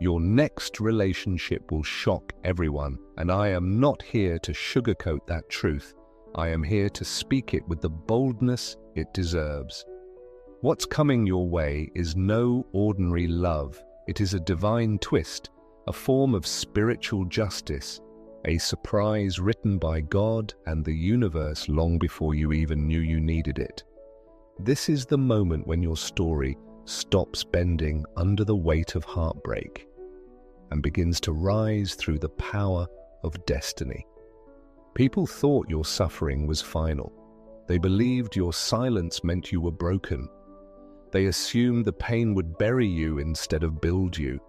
Your next relationship will shock everyone, and I am not here to sugarcoat that truth. I am here to speak it with the boldness it deserves. What's coming your way is no ordinary love. It is a divine twist, a form of spiritual justice, a surprise written by God and the universe long before you even knew you needed it. This is the moment when your story stops bending under the weight of heartbreak and begins to rise through the power of destiny. People thought your suffering was final. They believed your silence meant you were broken. They assumed the pain would bury you instead of build you.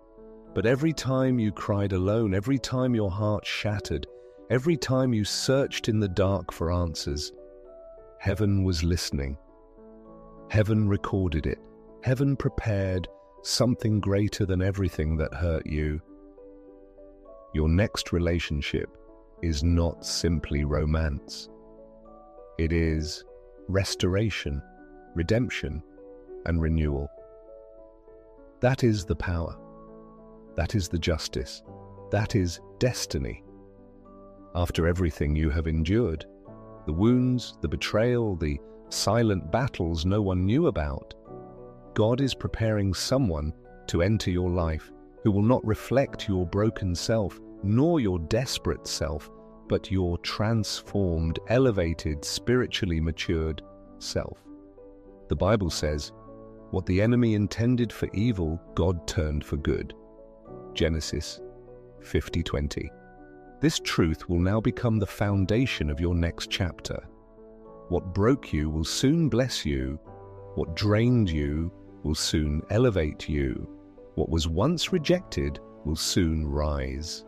But every time you cried alone, every time your heart shattered, every time you searched in the dark for answers, heaven was listening. Heaven recorded it. Heaven prepared something greater than everything that hurt you. Your next relationship is not simply romance. It is restoration, redemption, and renewal. That is the power. That is the justice. That is destiny. After everything you have endured, the wounds, the betrayal, the silent battles no one knew about, God is preparing someone to enter your life who will not reflect your broken self, nor your desperate self, but your transformed, elevated, spiritually matured self. The Bible says, "What the enemy intended for evil, God turned for good." Genesis 50:20. This truth will now become the foundation of your next chapter. What broke you will soon bless you. What drained you will soon elevate you. What was once rejected will soon rise.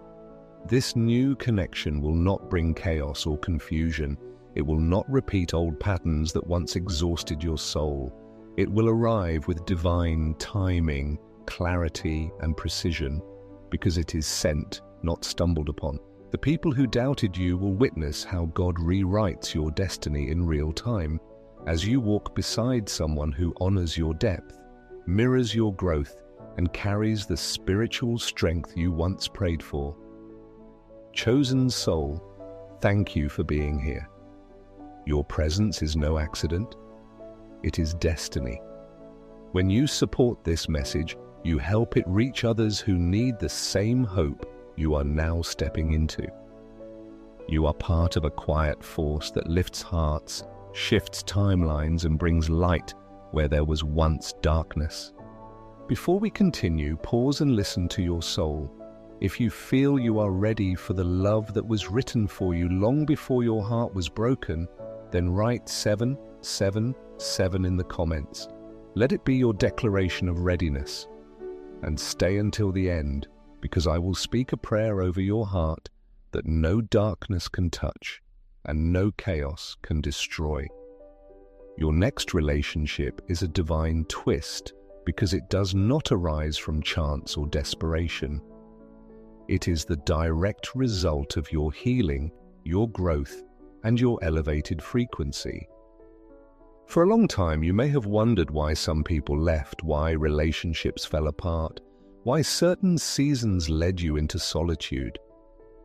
This new connection will not bring chaos or confusion. It will not repeat old patterns that once exhausted your soul. It will arrive with divine timing, clarity, and precision, because it is sent, not stumbled upon. The people who doubted you will witness how God rewrites your destiny in real time as you walk beside someone who honors your depth, mirrors your growth, and carries the spiritual strength you once prayed for. Chosen soul, thank you for being here. Your presence is no accident. It is destiny. When you support this message, you help it reach others who need the same hope you are now stepping into. You are part of a quiet force that lifts hearts, shifts timelines, and brings light where there was once darkness. Before we continue, pause and listen to your soul. If you feel you are ready for the love that was written for you long before your heart was broken, then write 777 in the comments. Let it be your declaration of readiness. And stay until the end, because I will speak a prayer over your heart that no darkness can touch and no chaos can destroy. Your next relationship is a divine twist because it does not arise from chance or desperation. It is the direct result of your healing, your growth, and your elevated frequency. For a long time, you may have wondered why some people left, why relationships fell apart, why certain seasons led you into solitude.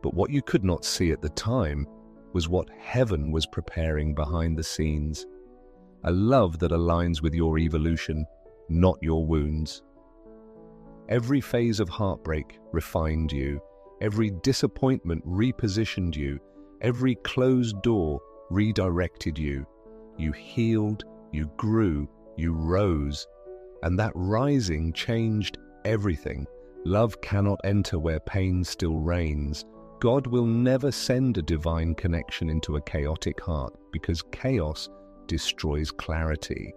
But what you could not see at the time was what heaven was preparing behind the scenes. A love that aligns with your evolution, not your wounds. Every phase of heartbreak refined you. Every disappointment repositioned you. Every closed door redirected you. You healed, you grew, you rose. And that rising changed everything. Love cannot enter where pain still reigns. God will never send a divine connection into a chaotic heart because chaos destroys clarity.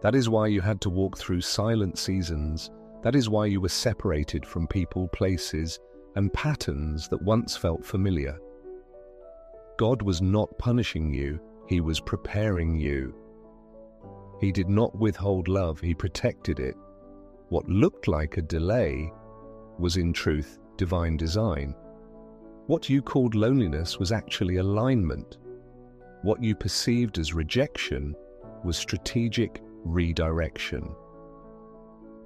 That is why you had to walk through silent seasons. That is why you were separated from people, places, and patterns that once felt familiar. God was not punishing you, He was preparing you. He did not withhold love, He protected it. What looked like a delay was in truth divine design. What you called loneliness was actually alignment. What you perceived as rejection was strategic redirection.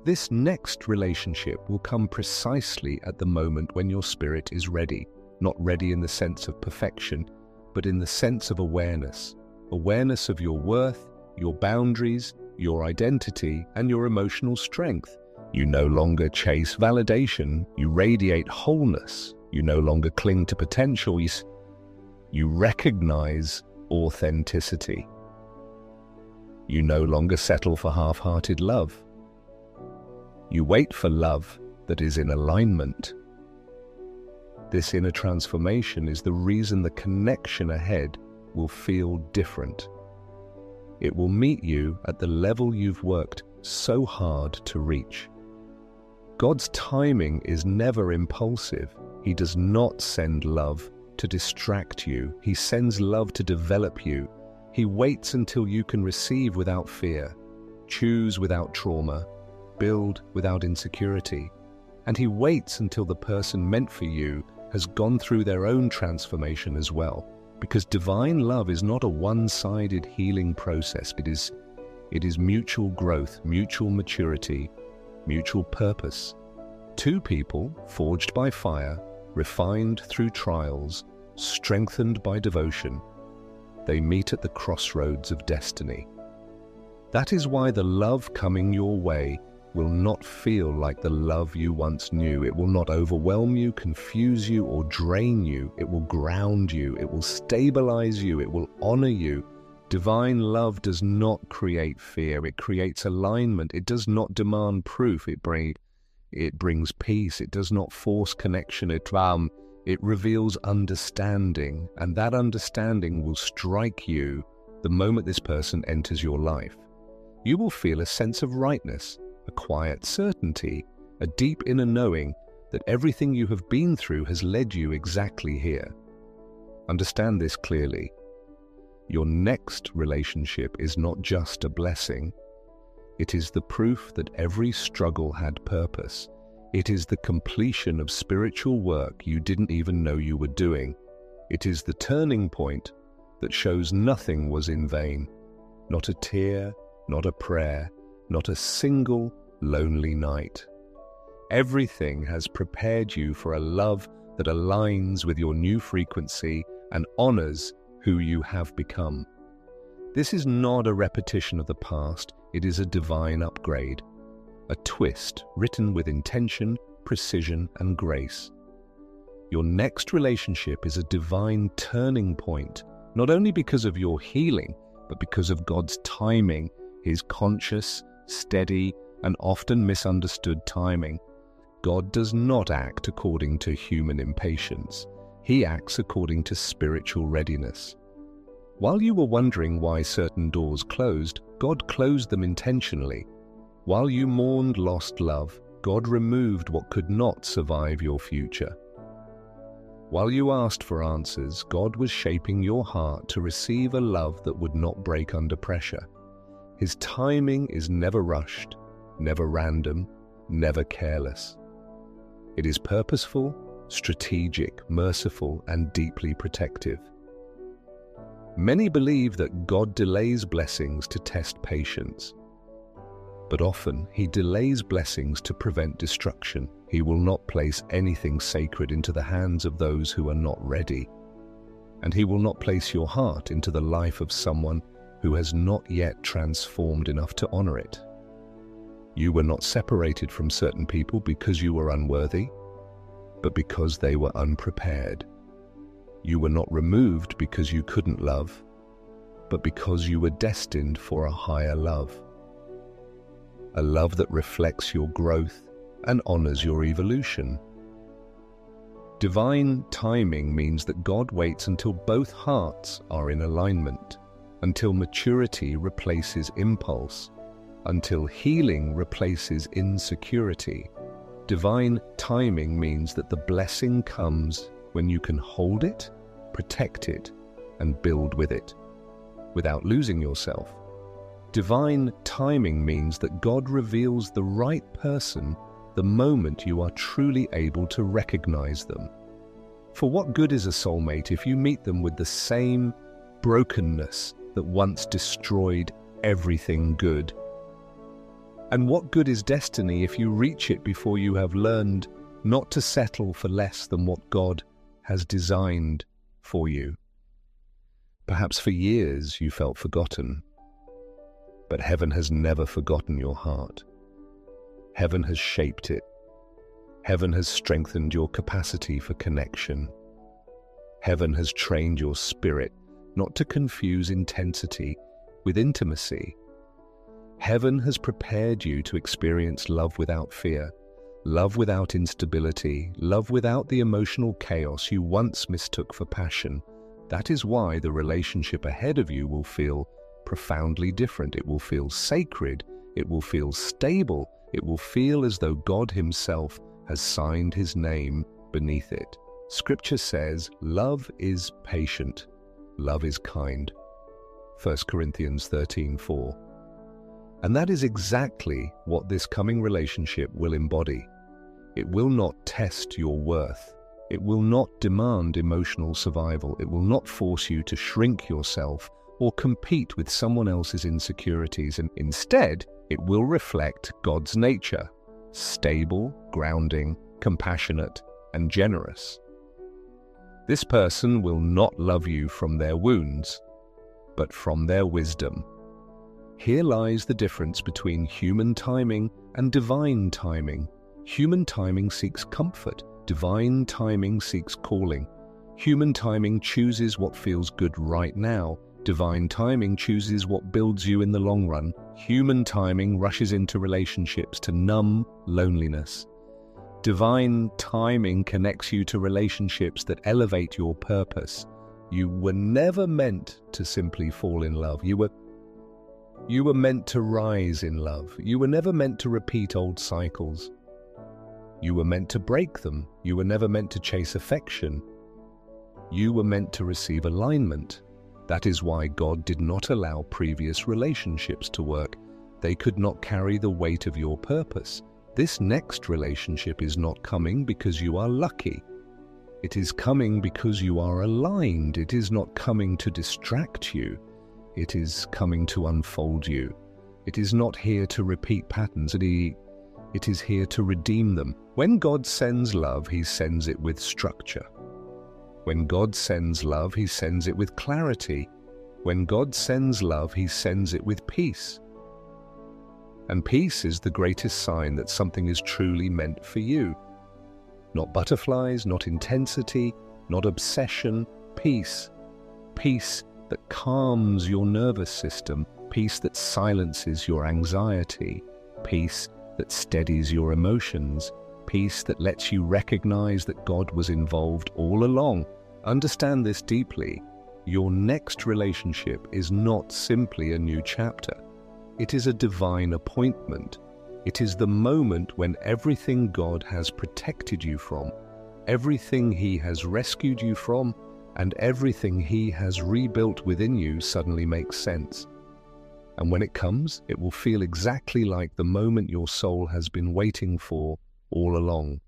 This next relationship will come precisely at the moment when your spirit is ready, not ready in the sense of perfection, but in the sense of awareness. Awareness of your worth, your boundaries, your identity, and your emotional strength. You no longer chase validation, you radiate wholeness. You no longer cling to potential, you recognize authenticity. You no longer settle for half-hearted love. You wait for love that is in alignment. This inner transformation is the reason the connection ahead will feel different. It will meet you at the level you've worked so hard to reach. God's timing is never impulsive. He does not send love to distract you. He sends love to develop you. He waits until you can receive without fear, choose without trauma, build without insecurity. And He waits until the person meant for you has gone through their own transformation as well. Because divine love is not a one-sided healing process. It is mutual growth, mutual maturity, mutual purpose. Two people forged by fire, refined through trials, strengthened by devotion. They meet at the crossroads of destiny. That is why the love coming your way will not feel like the love you once knew. It will not overwhelm you, confuse you, or drain you. It will ground you. It will stabilize you. It will honor you. Divine love does not create fear. It creates alignment. It does not demand proof. It brings peace. It does not force connection. It reveals understanding, and that understanding will strike you the moment this person enters your life. You will feel a sense of rightness, a quiet certainty, a deep inner knowing that everything you have been through has led you exactly here. Understand this clearly. Your next relationship is not just a blessing. It is the proof that every struggle had purpose. It is the completion of spiritual work you didn't even know you were doing. It is the turning point that shows nothing was in vain. Not a tear, not a prayer, not a single lonely night. Everything has prepared you for a love that aligns with your new frequency and honors who you have become. This is not a repetition of the past, it is a divine upgrade, a twist written with intention, precision, and grace. Your next relationship is a divine turning point, not only because of your healing, but because of God's timing, His conscious, steady, and often misunderstood timing. God does not act according to human impatience. He acts according to spiritual readiness. While you were wondering why certain doors closed, God closed them intentionally. While you mourned lost love, God removed what could not survive your future. While you asked for answers, God was shaping your heart to receive a love that would not break under pressure. His timing is never rushed, never random, never careless. It is purposeful, strategic, merciful, and deeply protective. Many believe that God delays blessings to test patience. But often, He delays blessings to prevent destruction. He will not place anything sacred into the hands of those who are not ready. And He will not place your heart into the life of someone who has not yet transformed enough to honor it. You were not separated from certain people because you were unworthy, but because they were unprepared. You were not removed because you couldn't love, but because you were destined for a higher love. A love that reflects your growth and honors your evolution. Divine timing means that God waits until both hearts are in alignment, until maturity replaces impulse, until healing replaces insecurity. Divine timing means that the blessing comes when you can hold it, protect it, and build with it, without losing yourself. Divine timing means that God reveals the right person the moment you are truly able to recognize them. For what good is a soulmate if you meet them with the same brokenness that once destroyed everything good? And what good is destiny if you reach it before you have learned not to settle for less than what God has designed for you? Perhaps for years you felt forgotten, but heaven has never forgotten your heart. Heaven has shaped it. Heaven has strengthened your capacity for connection. Heaven has trained your spirit not to confuse intensity with intimacy. Heaven has prepared you to experience love without fear, love without instability, love without the emotional chaos you once mistook for passion. That is why the relationship ahead of you will feel profoundly different. It will feel sacred. It will feel stable. It will feel as though God Himself has signed His name beneath it. Scripture says, love is patient, love is kind. 1 Corinthians 13:4. And that is exactly what this coming relationship will embody. It will not test your worth. It will not demand emotional survival. It will not force you to shrink yourself or compete with someone else's insecurities. And instead, it will reflect God's nature: stable, grounding, compassionate, and generous. This person will not love you from their wounds, but from their wisdom. Here lies the difference between human timing and divine timing. Human timing seeks comfort. Divine timing seeks calling. Human timing chooses what feels good right now. Divine timing chooses what builds you in the long run. Human timing rushes into relationships to numb loneliness. Divine timing connects you to relationships that elevate your purpose. You were never meant to simply fall in love. You were meant to rise in love. You were never meant to repeat old cycles. You were meant to break them. You were never meant to chase affection. You were meant to receive alignment. That is why God did not allow previous relationships to work. They could not carry the weight of your purpose. This next relationship is not coming because you are lucky. It is coming because you are aligned. It is not coming to distract you. It is coming to unfold you. It is not here to repeat patterns. It is here to redeem them. When God sends love, He sends it with structure. When God sends love, He sends it with clarity. When God sends love, He sends it with peace. And peace is the greatest sign that something is truly meant for you. Not butterflies, not intensity, not obsession, peace. Peace that calms your nervous system, peace that silences your anxiety, peace that steadies your emotions, peace that lets you recognize that God was involved all along. Understand this deeply. Your next relationship is not simply a new chapter. It is a divine appointment. It is the moment when everything God has protected you from, everything He has rescued you from, and everything He has rebuilt within you suddenly makes sense. And when it comes, it will feel exactly like the moment your soul has been waiting for all along.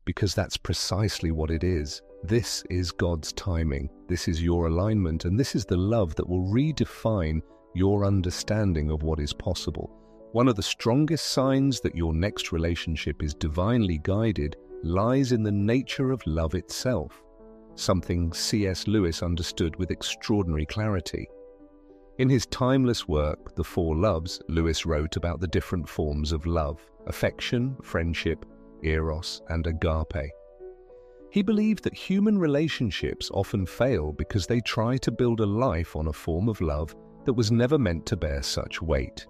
Because that's precisely what it is. This is God's timing. This is your alignment, and this is the love that will redefine your understanding of what is possible. One of the strongest signs that your next relationship is divinely guided lies in the nature of love itself, something C.S. Lewis understood with extraordinary clarity. In his timeless work, The Four Loves, Lewis wrote about the different forms of love: affection, friendship, eros, and agape. He believed that human relationships often fail because they try to build a life on a form of love that was never meant to bear such weight.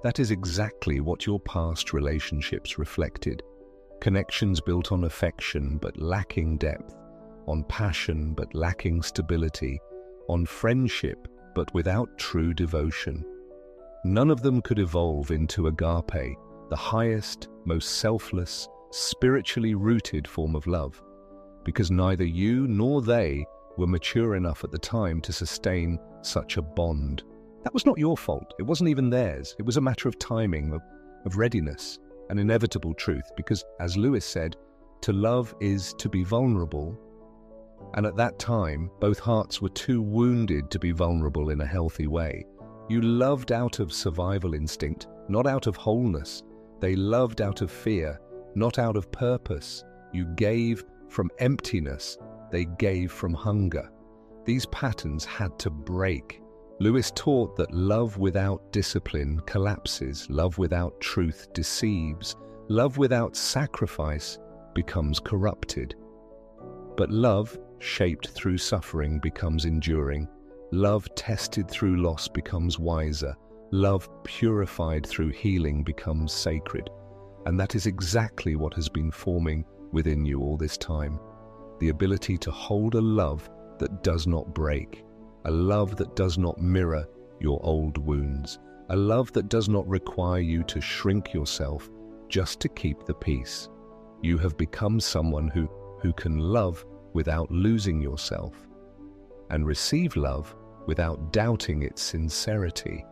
That is exactly what your past relationships reflected. Connections built on affection but lacking depth, on passion but lacking stability, on friendship but without true devotion. None of them could evolve into agape, the highest, most selfless, spiritually rooted form of love, because neither you nor they were mature enough at the time to sustain such a bond. That was not your fault. It wasn't even theirs. It was a matter of timing, of readiness, an inevitable truth, because, as Lewis said, to love is to be vulnerable. And at that time, both hearts were too wounded to be vulnerable in a healthy way. You loved out of survival instinct, not out of wholeness. They loved out of fear, not out of purpose. You gave from emptiness. They gave from hunger. These patterns had to break. Lewis taught that love without discipline collapses, love without truth deceives, love without sacrifice becomes corrupted. But love, shaped through suffering, becomes enduring. Love tested through loss becomes wiser. Love purified through healing becomes sacred. And that is exactly what has been forming within you all this time. The ability to hold a love that does not break, a love that does not mirror your old wounds, a love that does not require you to shrink yourself just to keep the peace. You have become someone who can love without losing yourself and receive love without doubting its sincerity.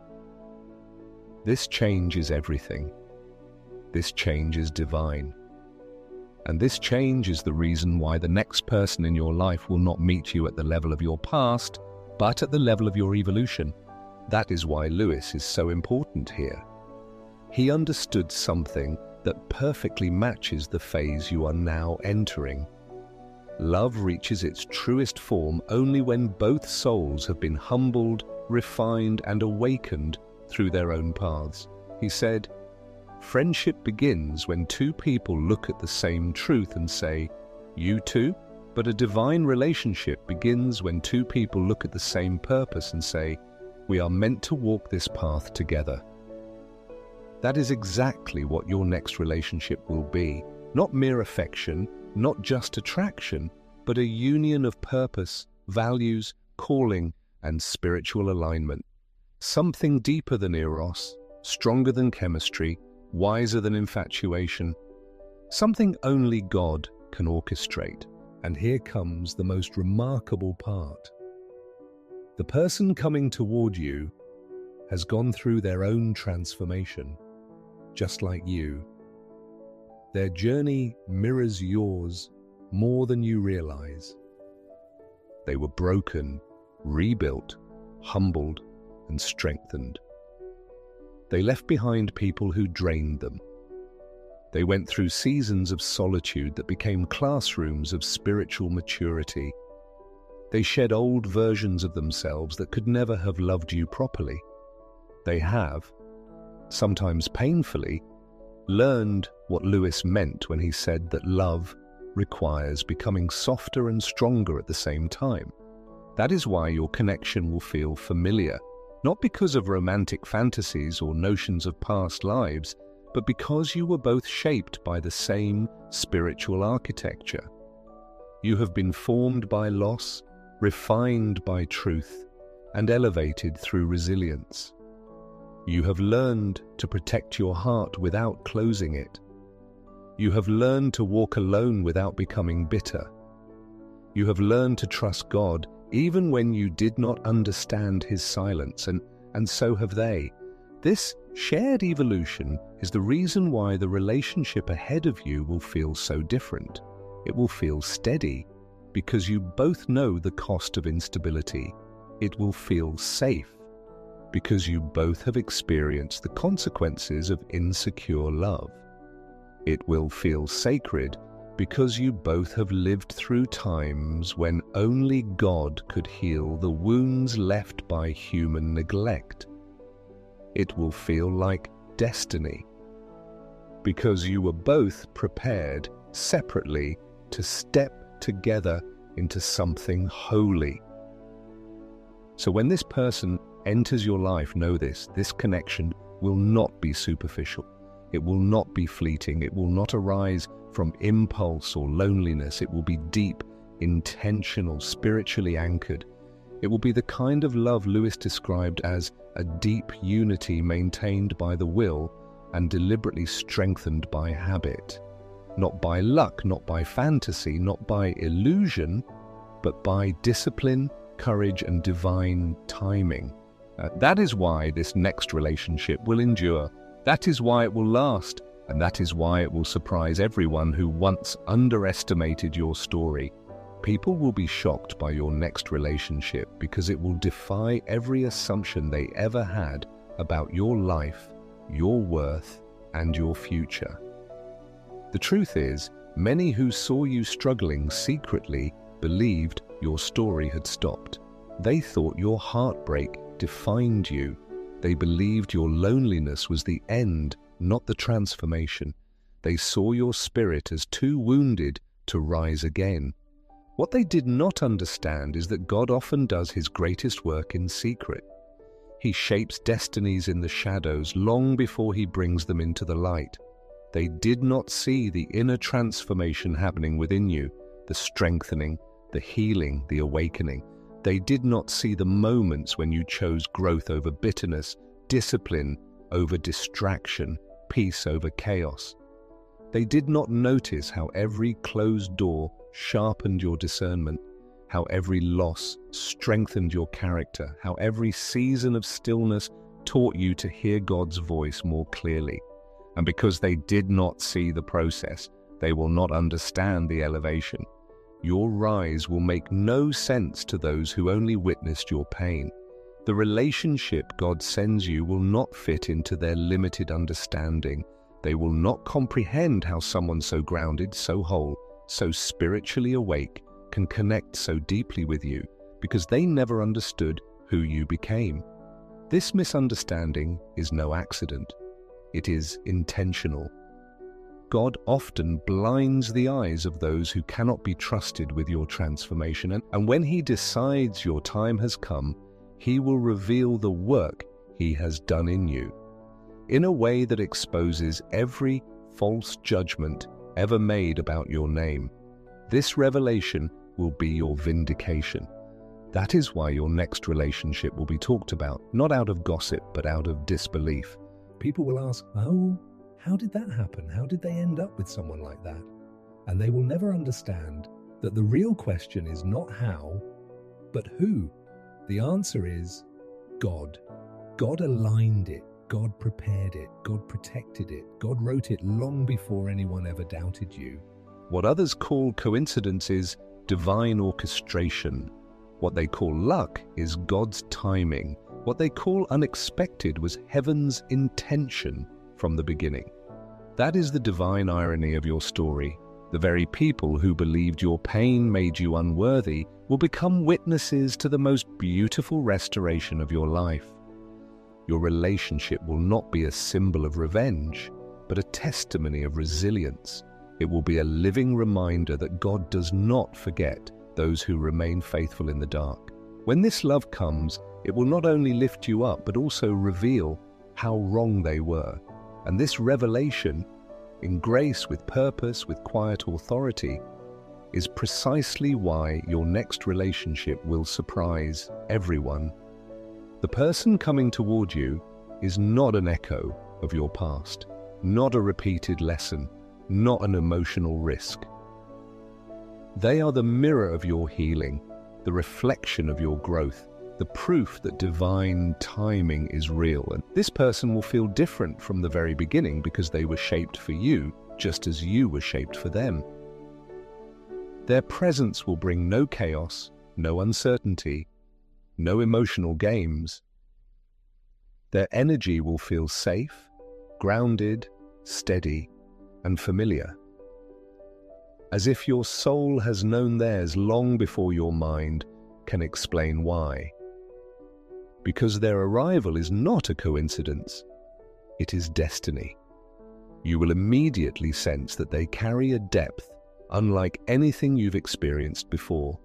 This change is everything. This change is divine. And this change is the reason why the next person in your life will not meet you at the level of your past, but at the level of your evolution. That is why Lewis is so important here. He understood something that perfectly matches the phase you are now entering. Love reaches its truest form only when both souls have been humbled, refined, and awakened through their own paths. He said, "Friendship begins when two people look at the same truth and say, 'You too?' But a divine relationship begins when two people look at the same purpose and say, 'We are meant to walk this path together.'" That is exactly what your next relationship will be. Not mere affection, not just attraction, but a union of purpose, values, calling, and spiritual alignment. Something deeper than eros, stronger than chemistry, wiser than infatuation. Something only God can orchestrate. And here comes the most remarkable part. The person coming toward you has gone through their own transformation, just like you. Their journey mirrors yours more than you realize. They were broken, rebuilt, humbled, and strengthened. They left behind people who drained them. They went through seasons of solitude that became classrooms of spiritual maturity. They shed old versions of themselves that could never have loved you properly. They have, sometimes painfully, learned what Lewis meant when he said that love requires becoming softer and stronger at the same time. That is why your connection will feel familiar, not because of romantic fantasies or notions of past lives, but because you were both shaped by the same spiritual architecture. You have been formed by loss, refined by truth, and elevated through resilience. You have learned to protect your heart without closing it. You have learned to walk alone without becoming bitter. You have learned to trust God even when you did not understand His silence, and so have they. This shared evolution is the reason why the relationship ahead of you will feel so different. It will feel steady because you both know the cost of instability. It will feel safe because you both have experienced the consequences of insecure love. It will feel sacred because you both have lived through times when only God could heal the wounds left by human neglect. It will feel like destiny because you were both prepared separately to step together into something holy. So when this person enters your life, know this connection will not be superficial. It will not be fleeting. It will not arise from impulse or loneliness. It will be deep, intentional, spiritually anchored. It will be the kind of love Lewis described as a deep unity maintained by the will and deliberately strengthened by habit. Not by luck, not by fantasy, not by illusion, but by discipline, courage, and divine timing. That is why this next relationship will endure. That is why it will last, and that is why it will surprise everyone who once underestimated your story. People will be shocked by your next relationship because it will defy every assumption they ever had about your life your worth, and your future. The truth is, many who saw you struggling secretly believed your story had stopped. They thought your heartbreak defined you. They believed your loneliness was the end, not the transformation. They saw your spirit as too wounded to rise again. What they did not understand is that God often does his greatest work in secret. He shapes destinies in the shadows long before he brings them into the light. They did not see the inner transformation happening within you, the strengthening, the healing, the awakening. They did not see the moments when you chose growth over bitterness, discipline over distraction, peace over chaos. They did not notice how every closed door sharpened your discernment, how every loss strengthened your character, how every season of stillness taught you to hear God's voice more clearly. And because they did not see the process, they will not understand the elevation. Your rise will make no sense to those who only witnessed your pain. The relationship God sends you will not fit into their limited understanding. They will not comprehend how someone so grounded, so whole, so spiritually awake can connect so deeply with you, because they never understood who you became. This misunderstanding is no accident. It is intentional. God often blinds the eyes of those who cannot be trusted with your transformation, and when he decides your time has come, he will reveal the work he has done in you, in a way that exposes every false judgment ever made about your name. This revelation will be your vindication. That is why your next relationship will be talked about, not out of gossip, but out of disbelief. People will ask, "Oh, how did that happen? How did they end up with someone like that?" And they will never understand that the real question is not how, but who. The answer is God. God aligned it. God prepared it. God protected it. God wrote it long before anyone ever doubted you. What others call coincidence is divine orchestration. What they call luck is God's timing. What they call unexpected was heaven's intention from the beginning. That is the divine irony of your story. The very people who believed your pain made you unworthy will become witnesses to the most beautiful restoration of your life. Your relationship will not be a symbol of revenge, but a testimony of resilience. It will be a living reminder that God does not forget those who remain faithful in the dark. When this love comes, it will not only lift you up, but also reveal how wrong they were. And this revelation, in grace, with purpose, with quiet authority, is precisely why your next relationship will surprise everyone. The person coming toward you is not an echo of your past, not a repeated lesson, not an emotional risk. They are the mirror of your healing, the reflection of your growth, the proof that divine timing is real. And this person will feel different from the very beginning because they were shaped for you, just as you were shaped for them. Their presence will bring no chaos, no uncertainty, no emotional games. Their energy will feel safe, grounded, steady, and familiar, as if your soul has known theirs long before your mind can explain why. Because their arrival is not a coincidence, it is destiny. You will immediately sense that they carry a depth unlike anything you've experienced before.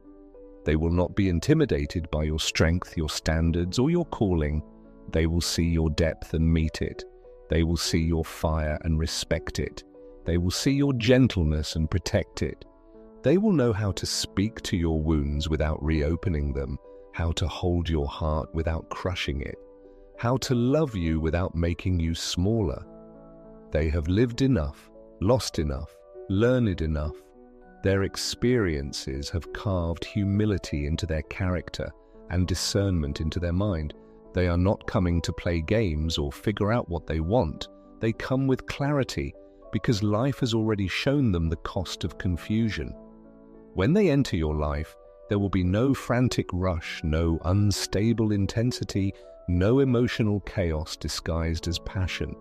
They will not be intimidated by your strength, your standards, or your calling. They will see your depth and meet it. They will see your fire and respect it. They will see your gentleness and protect it. They will know how to speak to your wounds without reopening them, how to hold your heart without crushing it, how to love you without making you smaller. They have lived enough, lost enough, learned enough. Their experiences have carved humility into their character and discernment into their mind. They are not coming to play games or figure out what they want. They come with clarity because life has already shown them the cost of confusion. When they enter your life, there will be no frantic rush, no unstable intensity, no emotional chaos disguised as passion.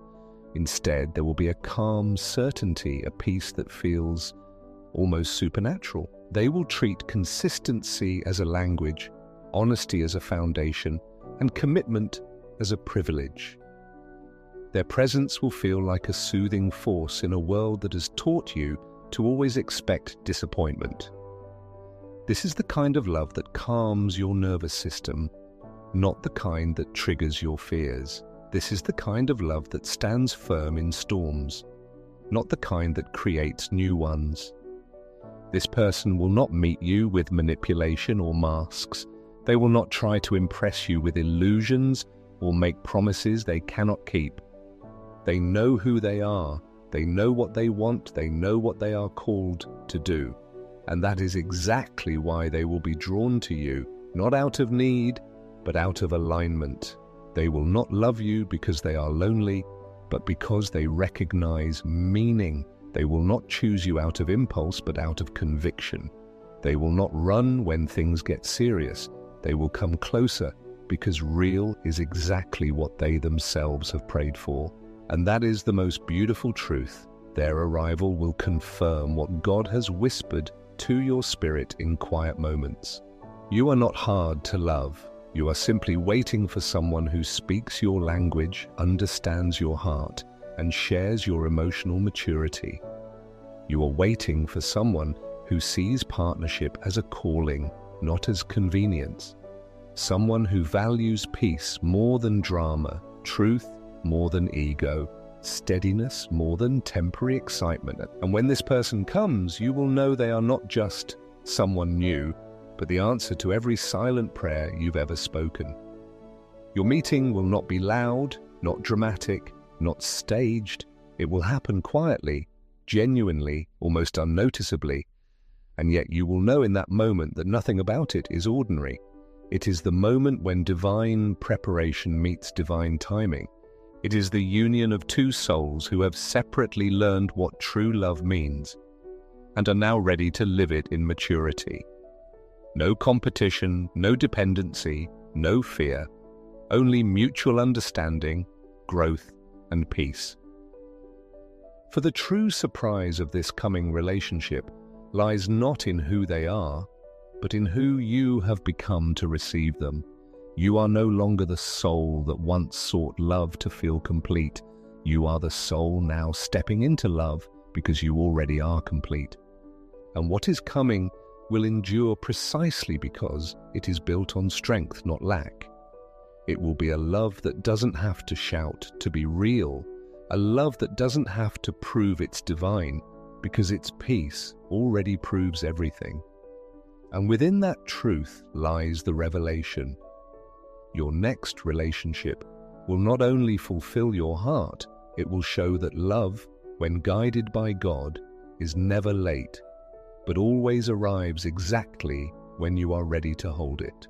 Instead, there will be a calm certainty, a peace that feels almost supernatural. They will treat consistency as a language, honesty as a foundation, and commitment as a privilege. Their presence will feel like a soothing force in a world that has taught you to always expect disappointment. This is the kind of love that calms your nervous system, not the kind that triggers your fears. This is the kind of love that stands firm in storms, not the kind that creates new ones. This person will not meet you with manipulation or masks. They will not try to impress you with illusions or make promises they cannot keep. They know who they are. They know what they want. They know what they are called to do. And that is exactly why they will be drawn to you, not out of need, but out of alignment. They will not love you because they are lonely, but because they recognize meaning. They will not choose you out of impulse, but out of conviction. They will not run when things get serious. They will come closer because real is exactly what they themselves have prayed for. And that is the most beautiful truth. Their arrival will confirm what God has whispered to your spirit in quiet moments. You are not hard to love. You are simply waiting for someone who speaks your language, understands your heart, and shares your emotional maturity. You are waiting for someone who sees partnership as a calling, not as convenience. Someone who values peace more than drama, truth more than ego, steadiness more than temporary excitement. And when this person comes, you will know they are not just someone new, but the answer to every silent prayer you've ever spoken. Your meeting will not be loud, not dramatic, not staged. It will happen quietly, genuinely, almost unnoticeably. And yet you will know in that moment that nothing about it is ordinary. It is the moment when divine preparation meets divine timing. It is the union of two souls who have separately learned what true love means and are now ready to live it in maturity. No competition, no dependency, no fear, only mutual understanding, growth, and peace. For the true surprise of this coming relationship lies not in who they are, but in who you have become to receive them. You are no longer the soul that once sought love to feel complete. You are the soul now stepping into love because you already are complete. And what is coming will endure precisely because it is built on strength, not lack. It will be a love that doesn't have to shout to be real, a love that doesn't have to prove it's divine, because its peace already proves everything. And within that truth lies the revelation. Your next relationship will not only fulfill your heart, it will show that love, when guided by God, is never late, but always arrives exactly when you are ready to hold it.